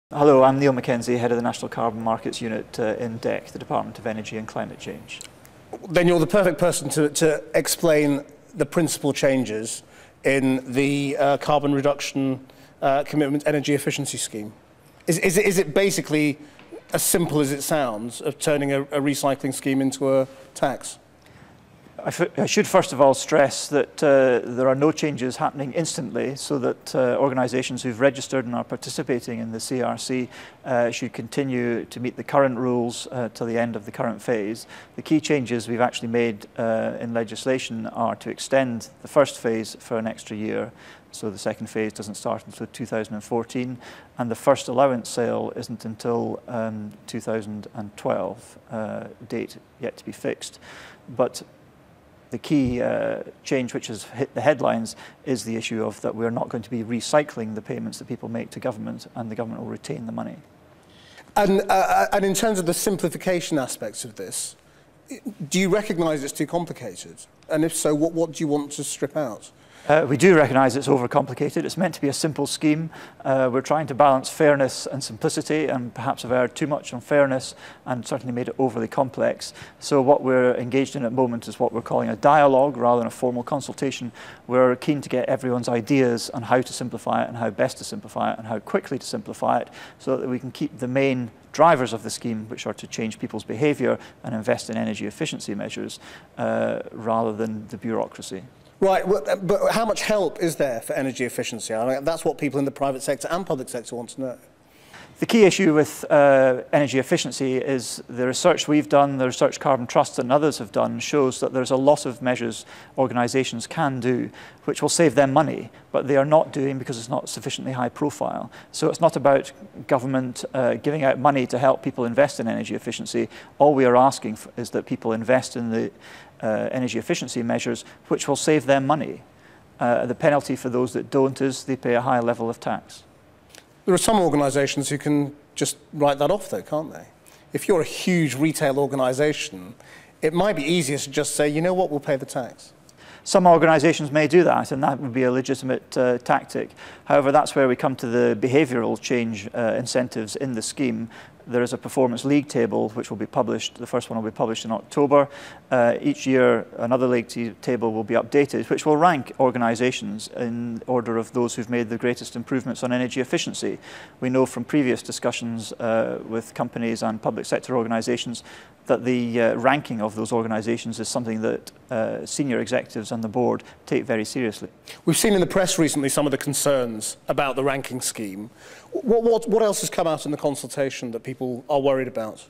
Hello, I'm Niall MacKenzie, Head of the National Carbon Markets Unit in DEC, the Department of Energy and Climate Change. Then you're the perfect person to explain the principal changes in the carbon reduction commitment energy efficiency scheme. Is it basically as simple as it sounds of turning a recycling scheme into a tax? I should first of all stress that there are no changes happening instantly, so that organisations who've registered and are participating in the CRC should continue to meet the current rules till the end of the current phase. The key changes we've actually made in legislation are to extend the first phase for an extra year, so the second phase doesn't start until 2014, and the first allowance sale isn't until 2012, date yet to be fixed. But the key change which has hit the headlines is the issue of that we're not going to be recycling the payments that people make to government, and the government will retain the money. And in terms of the simplification aspects of this, do you recognise it's too complicated? And if so, what do you want to strip out? We do recognise it's overcomplicated. It's meant to be a simple scheme. We're trying to balance fairness and simplicity, and perhaps have erred too much on fairness and certainly made it overly complex. So what we're engaged in at the moment is what we're calling a dialogue rather than a formal consultation. We're keen to get everyone's ideas on how to simplify it and how best to simplify it and how quickly to simplify it, so that we can keep the main drivers of the scheme, which are to change people's behaviour and invest in energy efficiency measures, rather than the bureaucracy. Right, but how much help is there for energy efficiency? I mean, that's what people in the private sector and public sector want to know. The key issue with energy efficiency is the research we've done, the research Carbon Trust and others have done, shows that there's a lot of measures organisations can do which will save them money, but they are not doing because it's not sufficiently high profile. So it's not about government giving out money to help people invest in energy efficiency. All we are asking for is that people invest in the energy efficiency measures which will save them money. The penalty for those that don't is they pay a high level of tax. There are some organisations who can just write that off though, can't they? If you're a huge retail organisation, it might be easier to just say, you know what, we'll pay the tax. Some organisations may do that, and that would be a legitimate tactic. However, that's where we come to the behavioural change incentives in the scheme. There is a performance league table which will be published. The first one will be published in October. Each year another league table will be updated, which will rank organisations in order of those who've made the greatest improvements on energy efficiency. We know from previous discussions with companies and public sector organisations that the ranking of those organisations is something that senior executives and the board take very seriously. We've seen in the press recently some of the concerns about the ranking scheme. What else has come out in the consultation that people are worried about?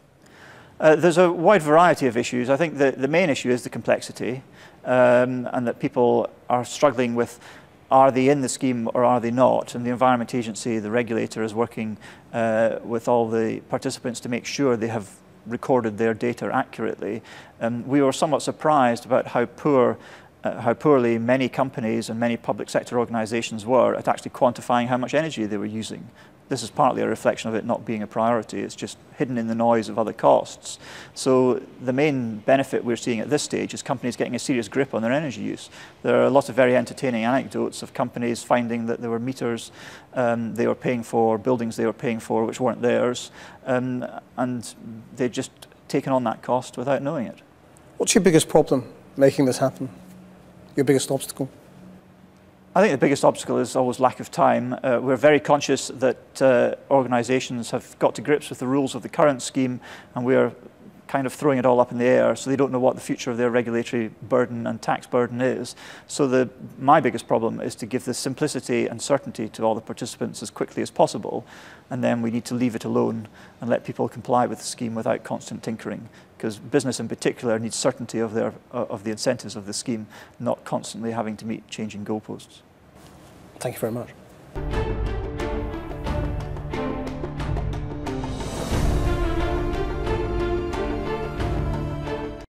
There's a wide variety of issues. I think the main issue is the complexity, and that people are struggling with, are they in the scheme or are they not? And the Environment Agency, the regulator, is working with all the participants to make sure they have recorded their data accurately. We were somewhat surprised about how poorly many companies and many public sector organisations were at actually quantifying how much energy they were using. This is partly a reflection of it not being a priority. It's just hidden in the noise of other costs. So the main benefit we're seeing at this stage is companies getting a serious grip on their energy use. There are a lot of very entertaining anecdotes of companies finding that there were meters they were paying for, buildings they were paying for which weren't theirs, and they'd just taken on that cost without knowing it. What's your biggest problem making this happen? Your biggest obstacle? I think the biggest obstacle is always lack of time. We're very conscious that organisations have got to grips with the rules of the current scheme, and we're kind of throwing it all up in the air, so they don't know what the future of their regulatory burden and tax burden is. So my biggest problem is to give the simplicity and certainty to all the participants as quickly as possible, and then we need to leave it alone and let people comply with the scheme without constant tinkering, because business in particular needs certainty of the incentives of the scheme, not constantly having to meet changing goalposts. Thank you very much.